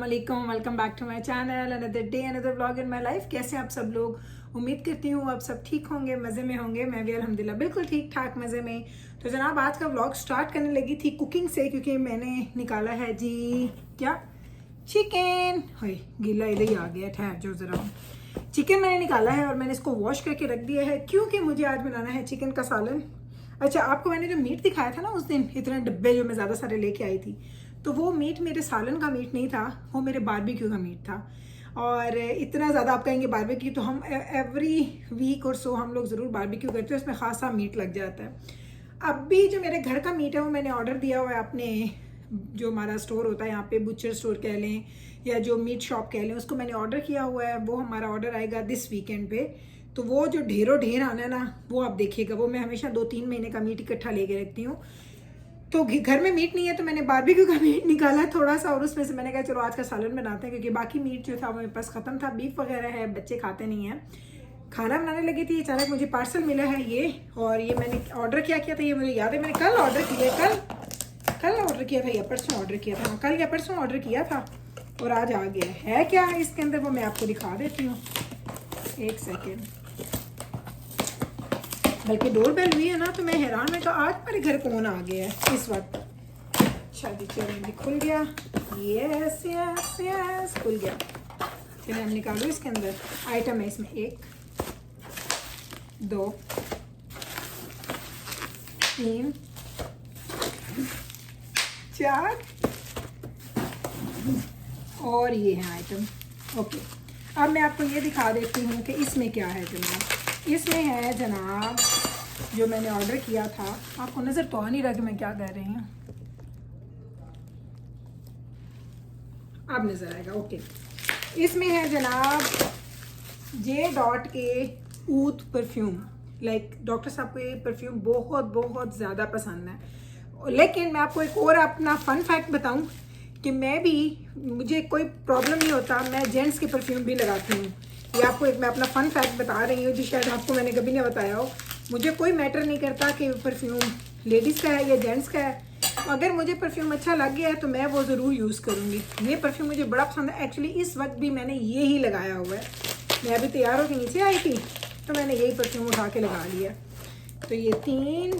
अस्सलामुअलैकुम, welcome back to my channel, another day another vlog in my life. कैसे हैं आप सब लोग? उम्मीद करती हूँ आप सब ठीक होंगे, मज़े में होंगे। मैं भी अल्हम्दुलिल्लाह बिल्कुल ठीक ठाक मज़े में। तो जनाब आज का व्लॉग स्टार्ट करने लगी थी कुकिंग से, क्योंकि मैंने निकाला है जी क्या चिकन। हाय गीला इधर ही आ गया, ठहर जो ज़रा। चिकन मैंने निकाला है और मैंने इसको वॉश करके रख दिया है, क्योंकि मुझे आज बनाना है चिकन का सालन। अच्छा, आपको मैंने जो मीट दिखाया था ना उस दिन, इतने डब्बे जो मैं ज़्यादा सारे लेके आई थी, तो वो मीट मेरे सालन का मीट नहीं था, वो मेरे बारबेक्यू का मीट था। और इतना ज़्यादा आप कहेंगे बारबेक्यू, तो हम एवरी वीक और सो हम लोग ज़रूर बारबेक्यू करते हैं, उसमें खासा मीट लग जाता है। अब भी जो मेरे घर का मीट है वो मैंने ऑर्डर दिया हुआ है अपने, जो हमारा स्टोर होता है यहाँ पे, बुचर स्टोर कह लें या जो मीट शॉप कह लें, उसको मैंने ऑर्डर किया हुआ है। वो हमारा ऑर्डर आएगा दिस वीकेंड पे। तो वो जो ढेरों ढेर आना है ना, वो आप देखिएगा। वो मैं हमेशा 2-3 महीने का मीट इकट्ठा लेके रखती हूँ। तो घर में मीट नहीं है, तो मैंने बारबेक्यू का मीट निकाला है थोड़ा सा, और उसमें से मैंने कहा चलो आज का सालन बनाते हैं, क्योंकि बाकी मीट जो था वो मेरे पास ख़त्म था। बीफ वगैरह है, बच्चे खाते नहीं हैं। खाना बनाने लगी थी, अचानक मुझे पार्सल मिला है ये, और ये मैंने ऑर्डर क्या किया था ये मुझे याद है। मैंने कल ऑर्डर किया, कल ऑर्डर किया था या परसों ऑर्डर किया था, कल या परसों ऑर्डर किया था, और आज आ गया है। क्या है इसके अंदर वो मैं आपको दिखा देती हूँ, एक सेकेंड। बल्कि डोर बेल हुई है ना, तो मैं हैरान में, तो आज मेरे घर कौन आ गया है इस वक्त। अच्छा जी, चलो खुल गया, यस यस यस खुल गया। चलिए हम निकालो इसके अंदर आइटम है इसमें 1 2 3 4 और ये है आइटम। ओके, अब मैं आपको ये दिखा देती हूँ कि इसमें क्या है जनाब। इसमें है जनाब जो मैंने ऑर्डर किया था, आपको नज़र तो आ नहीं रहा कि मैं क्या कर रही हूँ, अब नज़र आएगा। ओके, इसमें है जनाब J.Dot के ऊद परफ्यूम। लाइक डॉक्टर साहब को ये परफ्यूम बहुत बहुत ज़्यादा पसंद है। लेकिन मैं आपको एक और अपना फ़न फैक्ट बताऊं कि मुझे कोई प्रॉब्लम नहीं होता, मैं जेंट्स के परफ्यूम भी लगाती हूँ। ये आपको एक मैं अपना फ़न फैक्ट बता रही हूँ, जो शायद आपको मैंने कभी नहीं बताया हो। मुझे कोई मैटर नहीं करता कि परफ्यूम लेडीज़ का है या जेंट्स का है। अगर मुझे परफ्यूम अच्छा लग गया है तो मैं वो ज़रूर यूज़ करूँगी। ये परफ्यूम मुझे बड़ा पसंद है। एक्चुअली इस वक्त भी मैंने ये ही लगाया हुआ है। मैं अभी तैयार होकर नीचे आई थी तो मैंने यही परफ्यूम उठा के लगा लिया। तो ये 3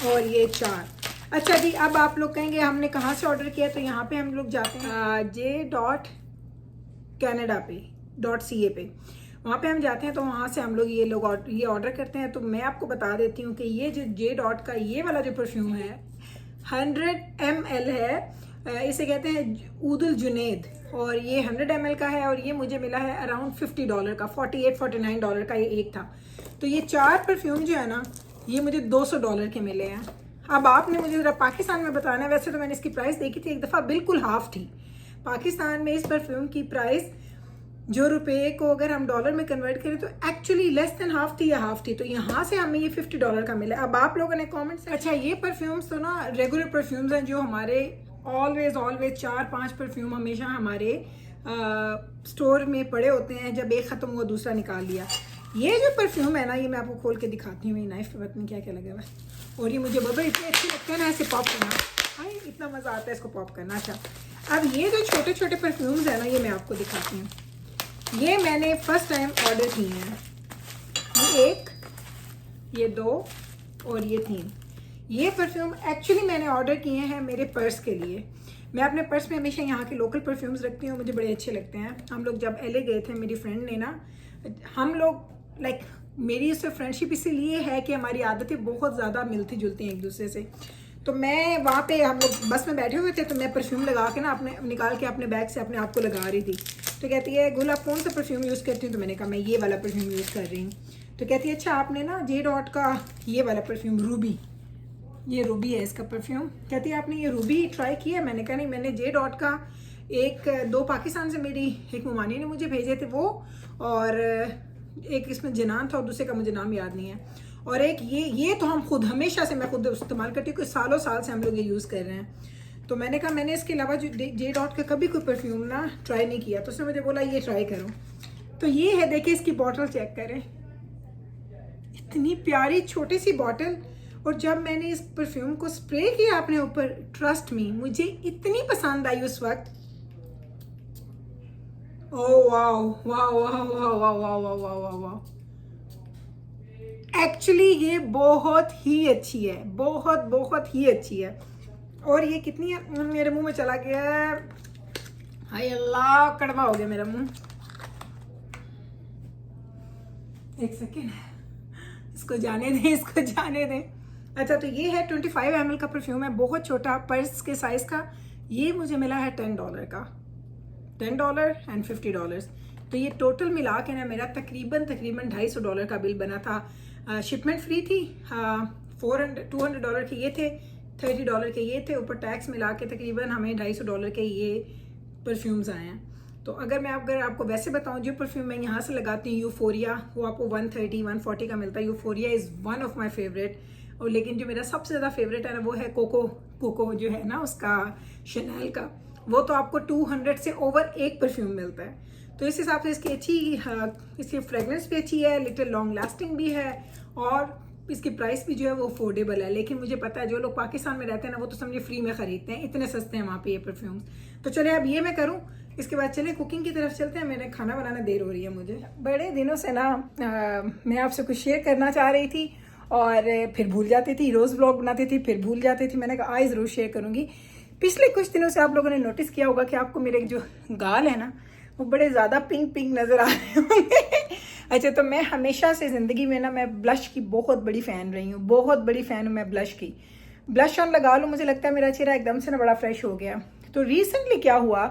और ये 4। अच्छा जी, अब आप लोग कहेंगे हमने कहाँ से ऑर्डर किया, तो यहाँ पे हम लोग जाते हैं J.Dot Canada पे .ca पे, वहाँ पे हम जाते हैं। तो वहाँ से हम लोग ये ऑर्डर करते हैं। तो मैं आपको बता देती हूँ कि ये जो J.Dot का ये वाला जो परफ्यूम है 100 ml है। इसे कहते हैं ऊदुल जुनैद, और ये 100 ml का है, और ये मुझे मिला है अराउंड $50 का, $48-49 का ये एक था। तो ये 4 परफ्यूम जो है ना, ये मुझे $200 के मिले हैं। अब आपने मुझे ज़रा पाकिस्तान में बताना है। वैसे तो मैंने इसकी प्राइस देखी थी एक दफ़ा, बिल्कुल हाफ थी। पाकिस्तान में इस परफ्यूम की प्राइस जो रुपए को अगर हम डॉलर में कन्वर्ट करें तो एक्चुअली लेस देन हाफ थी या हाफ थी। तो यहाँ से हमें ये $50 का मिला। अब आप लोगों ने कमेंट्स, अच्छा ये परफ्यूम्स तो ना रेगुलर परफ्यूम्स हैं जो हमारे ऑलवेज 4-5 परफ्यूम हमेशा हमारे स्टोर में पड़े होते हैं। जब एक ख़त्म हुआ दूसरा निकाल लिया। ये जो परफ्यूम है ना, ये मैं आपको खोल के दिखाती हूँ। ये नाइफ पे पता नहीं क्या क्या लगा हुआ है, और ये मुझे बड़ा इतने अच्छे लगते हैं ना ऐसे पॉप करना। हाँ, इतना मज़ा आता है इसको पॉप करना। अच्छा, अब ये जो छोटे छोटे परफ्यूम्स है ना, ये मैं आपको दिखाती हूँ। ये मैंने फर्स्ट टाइम ऑर्डर किए हैं। ये 1, ये 2 और ये 3। ये परफ्यूम एक्चुअली मैंने ऑर्डर किए हैं मेरे पर्स के लिए। मैं अपने पर्स में हमेशा यहाँ के लोकल परफ्यूम्स रखती हूँ, मुझे बड़े अच्छे लगते हैं। हम लोग जब LA गए थे, मेरी फ्रेंड ने ना, हम लोग मेरी उससे फ्रेंडशिप इसीलिए है कि हमारी आदतें बहुत ज़्यादा मिलती जुलती हैं एक दूसरे से। तो मैं वहाँ पे, हम लोग बस में बैठे हुए थे, तो मैं परफ्यूम लगा के ना अपने निकाल के अपने बैग से अपने आप को लगा रही थी। तो कहती है गुल आप कौन सा परफ्यूम यूज़ करती हूँ? तो मैंने कहा मैं ये वाला परफ्यूम यूज़ कर रही हूँ। तो कहती है अच्छा आपने ना J.Dot का ये वाला परफ्यूम रूबी, ये रूबी है इसका परफ्यूम। कहती है आपने ये रूबी ट्राई किया? मैंने कहा नहीं, मैंने J.Dot का 2 पाकिस्तान से मेरी एक मुमानी ने मुझे भेजे थे वो, और एक इसमें जनान था और दूसरे का मुझे नाम याद नहीं है, और एक ये तो हम खुद हमेशा से मैं खुद इस्तेमाल करती हूँ, कोई सालों साल से हम लोग ये यूज़ कर रहे हैं। तो मैंने कहा मैंने इसके अलावा जो J.Dot का कभी कोई परफ्यूम ना ट्राई नहीं किया। तो उसने मुझे बोला ये ट्राई करो। तो ये है, देखिए इसकी बॉटल चेक करें, इतनी प्यारी छोटी सी बॉटल, और जब मैंने इस परफ्यूम को स्प्रे किया अपने ऊपर, ट्रस्ट मी, मुझे इतनी पसंद आई उस वक्त। Oh wow wow wow wow wow wow wow wow wow wow. Actually ये बहुत ही अच्छी है, बहुत बहुत ही अच्छी है। और ये कितनी है, मेरे मुंह में चला गया है, हाय अल्लाह, कड़वा हो गया मेरा मुंह। एक सेकेंड, इसको जाने दें, इसको जाने दें। अच्छा, तो ये है 25 ml का परफ्यूम है, बहुत छोटा पर्स के साइज का। ये मुझे मिला है $10 का, $10 एंड $50। तो ये टोटल मिला के ना मेरा तकरीबन $250 का बिल बना था। शिपमेंट फ्री थी, $200 के ये थे, $30 के ये थे, ऊपर टैक्स मिला के तकरीबन हमें $250 के ये परफ्यूम्स आए हैं। तो अगर आपको वैसे बताऊं, जो परफ्यूम मैं यहाँ से लगाती हूँ, यूफोरिया, वो आपको 130-140 का मिलता है। Euphoria is one of my favourite. और लेकिन जो मेरा सबसे ज़्यादा फेवरेट है ना, वो है कोको जो है ना उसका, शनैल का। वो तो आपको 200 से ओवर एक परफ्यूम मिलता है। तो इस हिसाब से इसकी फ्रेगरेंस भी अच्छी है, लिटिल लॉन्ग लास्टिंग भी है, और इसकी प्राइस भी जो है वो अफोर्डेबल है। लेकिन मुझे पता है जो लोग पाकिस्तान में रहते हैं ना, वो तो समझे फ्री में ख़रीदते हैं, इतने सस्ते हैं वहाँ पे ये परफ्यूम्स। तो चले अब ये मैं करूँ, इसके बाद चले कुकिंग की तरफ चलते हैं। मैंने खाना बनाना देर हो रही है मुझे, बड़े दिनों से ना मैं आपसे कुछ शेयर करना चाह रही थी और फिर भूल जाती थी। रोज़ व्लॉग बनाती थी, फिर भूल जाती थी। मैंने कहा आज ज़रूर शेयर करूँगी। पिछले कुछ दिनों से आप लोगों ने नोटिस किया होगा कि आपको मेरे जो गाल है ना, वो बड़े ज़्यादा पिंक पिंक नज़र आ रहे होंगे। अच्छा, तो मैं हमेशा से ज़िंदगी में ना, मैं ब्लश की बहुत बड़ी फ़ैन रही हूँ, बहुत बड़ी फ़ैन हूँ मैं ब्लश की। ब्लश ऑन लगा लूँ, मुझे लगता है मेरा चेहरा एकदम से ना बड़ा फ्रेश हो गया। तो रिसेंटली क्या हुआ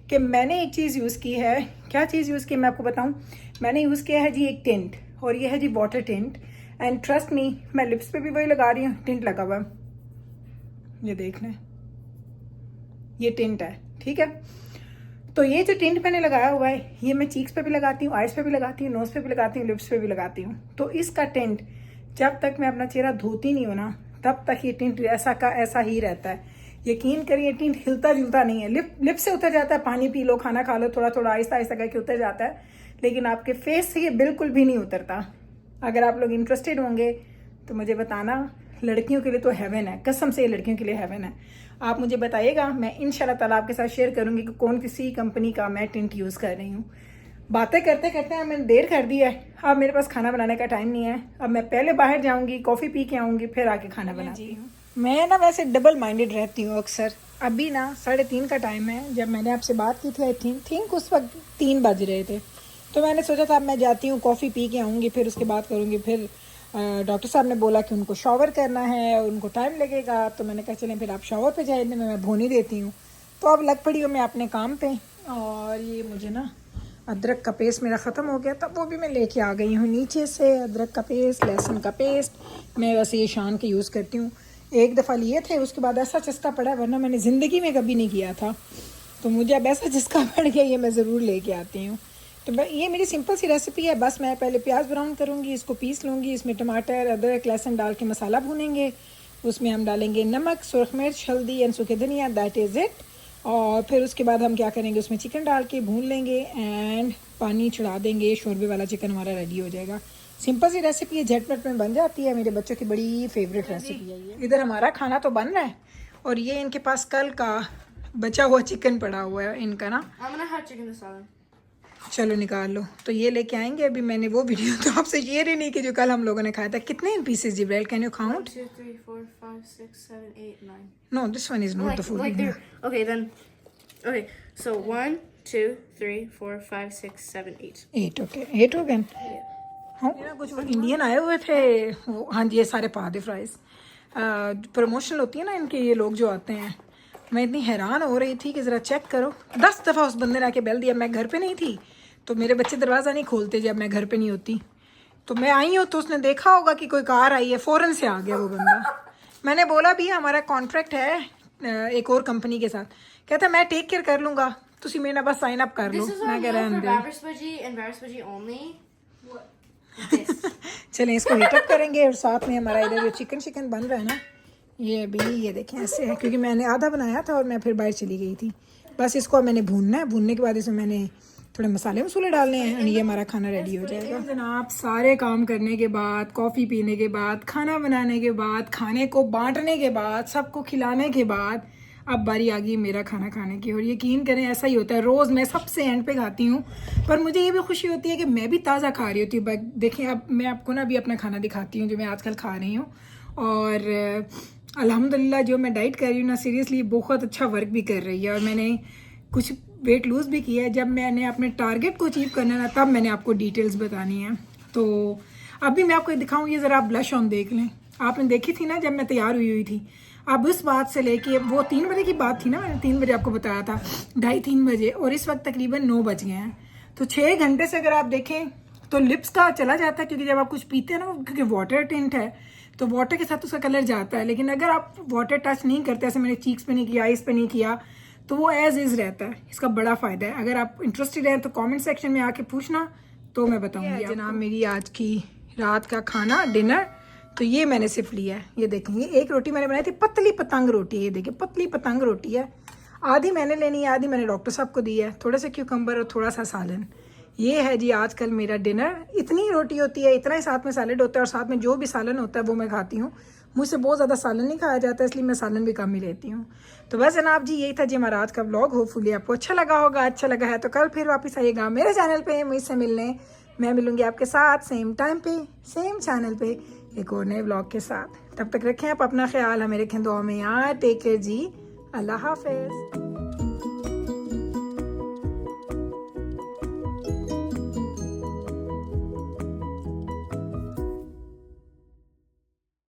कि मैंने एक चीज़ यूज़ की है। क्या चीज़ यूज़ की मैं आपको बताऊँ? मैंने यूज़ किया है जी एक टिंट, और ये है जी water tint. And trust me, मैं लिप्स पे भी वही लगा रही हूँ, टिंट लगा हुआ। ये देख लें, ये टिंट है, ठीक है। तो ये जो टिंट मैंने लगाया हुआ है, ये मैं चीक्स पे भी लगाती हूँ, आइज पे भी लगाती हूँ, नोज पे भी लगाती हूँ, लिप्स पे भी लगाती हूँ। तो इसका टिंट जब तक मैं अपना चेहरा धोती नहीं हूँ ना, तब तक ये टिंट ऐसा का ऐसा ही रहता है। यकीन करिए, टिंट हिलता जुलता नहीं है। लिप से उतर जाता है, पानी पी लो, खाना खा लो, थोड़ा थोड़ा आहिस्ता आहिस्ता करके उतर जाता है, लेकिन आपके फेस से ये बिल्कुल भी नहीं उतरता। अगर आप लोग इंटरेस्टेड होंगे तो मुझे बताना, लड़कियों के लिए तो हेवन है, कसम से ये लड़कियों के लिए हेवन है। आप मुझे बताइएगा, मैं इंशाल्लाह ताला आपके साथ शेयर करूंगी कि कौन किसी कंपनी का मैं टिंट यूज़ कर रही हूँ। बातें करते करते मैंने देर कर दी है, अब मेरे पास खाना बनाने का टाइम नहीं है। अब मैं पहले बाहर जाऊंगी, कॉफ़ी पी के आऊँगी, फिर आके खाना बनाती हूँ। मैं ना वैसे डबल माइंडेड रहती हूँ अक्सर। अभी ना 3:30 का टाइम है, जब मैंने आपसे बात की थी आई थिंक उस वक्त 3 बज रहे थे। तो मैंने सोचा था अब मैं जाती हूँ, कॉफ़ी पी के आऊँगी, फिर उसके बाद करूँगी। फिर डॉक्टर साहब ने बोला कि उनको शॉवर करना है, उनको टाइम लगेगा। तो मैंने कहा चलें फिर आप शॉवर पे जाए, मैं भूनी देती हूँ। तो अब लग पड़ी हूँ मैं अपने काम पे। और ये मुझे ना अदरक का पेस्ट मेरा ख़त्म हो गया था, वो भी मैं लेके आ गई हूँ नीचे से। अदरक का पेस्ट, लहसुन का पेस्ट मैं वैसे ये शान के यूज़ करती हूँ। एक दफ़ा लिए थे, उसके बाद ऐसा चस्का पड़ा, वरना मैंने ज़िंदगी में कभी नहीं किया था। तो मुझे अब ऐसा चस्का पड़ गया, ये मैं ज़रूर लेके आती हूँ। तो ये मेरी सिंपल सी रेसिपी है। बस मैं पहले प्याज ब्राउन करूँगी, इसको पीस लूँगी, इसमें टमाटर, अदरक, लहसुन डाल के मसाला भूनेंगे। उसमें हम डालेंगे नमक, सुरख मिर्च, हल्दी एंड सूखे धनिया, दैट इज़ इट। और फिर उसके बाद हम क्या करेंगे, उसमें चिकन डाल के भून लेंगे एंड पानी चढ़ा देंगे। शोरबे वाला चिकन हमारा रेडी हो जाएगा। सिंपल सी रेसिपी है, झटपट में बन जाती है। मेरे बच्चों की बड़ी फेवरेट रेसिपी है ये। इधर हमारा खाना तो बन रहा है, और ये इनके पास कल का बचा हुआ चिकन पड़ा हुआ है इनका ना। चलो निकाल लो। तो ये लेके आएंगे। अभी मैंने वो वीडियो तो आपसे शेयर ही नहीं की जो कल हम लोगों ने खाया था। कितने pieces Jibrail, can you count? 1 2 3 4 5 6 7 8 9. No, this one is not the food. Okay, then. Okay, so 1 2 3 4 5 6 7 8. 8, okay 8 हो गए। हाँ, कुछ वो इंडियन आए हुए थे वो, हाँ जी, ये सारे पा दे फ्राइज। प्रमोशनल होती है ना इनके, ये लोग जो आते हैं। मैं इतनी हैरान हो रही थी कि ज़रा चेक करो, 10 दफ़ा उस बंदे ने आके बेल दिया। मैं घर पे नहीं थी, तो मेरे बच्चे दरवाज़ा नहीं खोलते जब मैं घर पे नहीं होती। तो मैं आई हूँ, तो उसने देखा होगा कि कोई कार आई है, फ़ौरन से आ गया वो बंदा। मैंने बोला भी हमारा कॉन्ट्रैक्ट है एक और कंपनी के साथ। कहता मैं टेक केयर कर लूँगा, तुसी मेरे बस साइन अप कर लो। मैं कह रहा चलें इसको हीटअप करेंगे। और साथ में हमारा इधर जो चिकन बन रहा है ना, ये अभी ये देखें ऐसे है, क्योंकि मैंने आधा बनाया था और मैं फिर बाहर चली गई थी। बस इसको मैंने भूनना है। भूनने के बाद इसमें मैंने थोड़े मसाले मसूले डालने हैं और ये हमारा खाना रेडी हो जाएगा जनाब। सारे काम करने के बाद, कॉफ़ी पीने के बाद, खाना बनाने के बाद, खाने को बांटने के बाद, सबको खिलाने के बाद अब बारी आ गई मेरा खाना खाने की। और यकीन करें ऐसा ही होता है, रोज़ मैं सबसे एंड पे खाती हूँ, पर मुझे ये भी खुशी होती है कि मैं भी ताज़ा खा रही होती हूँ। देखें अब मैं आपको ना अभी अपना खाना दिखाती हूँ जो मैं आजकल खा रही हूँ। और अल्हम्दुलिल्लाह जो मैं डाइट कर रही हूँ ना, सीरियसली बहुत अच्छा वर्क भी कर रही है। और मैंने कुछ वेट लूज़ भी किया है। जब मैंने अपने टारगेट को अचीव करना है ना, तब मैंने आपको डिटेल्स बतानी है। तो अभी मैं आपको दिखाऊँ, ये ज़रा आप ब्लश ऑन देख लें। आपने देखी थी ना जब मैं तैयार हुई थी, अब उस बात से लेके वो 3 बजे की बात थी ना, मैंने 3 बजे आपको बताया था, 2:30-3 बजे, और इस वक्त तकरीबन 9 बज गए हैं। तो 6 घंटे से अगर आप देखें तो लिप्स का चला जाता है, क्योंकि जब आप कुछ पीते हैं ना, क्योंकि वाटर टिंट है तो वाटर के साथ उसका कलर जाता है। लेकिन अगर आप वाटर टच नहीं करते, ऐसे मैंने चीक्स पे नहीं किया, आइस पे नहीं किया, तो वो एज इज़ रहता है। इसका बड़ा फ़ायदा है। अगर आप इंटरेस्टेड हैं तो कमेंट सेक्शन में आके पूछना, तो मैं बताऊंगी जनाब। मेरी आज की रात का खाना, डिनर, तो ये मैंने सिर्फ लिया है। ये देखेंगे, एक रोटी मैंने बनाई थी, पतली पतंग रोटी है। ये देखिए पतली पतंग रोटी है। आधी मैंने लेनी है, आधी मैंने डॉक्टर साहब को दी है। थोड़े से क्यूकम्बर और थोड़ा सा सालन। ये है जी आजकल मेरा डिनर। इतनी रोटी होती है, इतना ही साथ में सैलेड होता है, और साथ में जो भी सालन होता है वो मैं खाती हूँ। मुझसे बहुत ज़्यादा सालन नहीं खाया जाता, इसलिए मैं सालन भी कम ही लेती हूँ। तो बस जनाब जी, यही था जी हमारा आज का व्लॉग। होपफुली आपको अच्छा लगा होगा। अच्छा लगा है तो कल फिर वापस आइएगा मेरे चैनल पे मुझसे मिलने। मैं मिलूँगी आपके साथ सेम टाइम पे, सेम चैनल पे, एक और नए व्लॉग के साथ। तब तक रखें आप अपना ख्याल, हमें रखें दुआ में यार। टेक केयर जी, अल्लाह हाफिज़।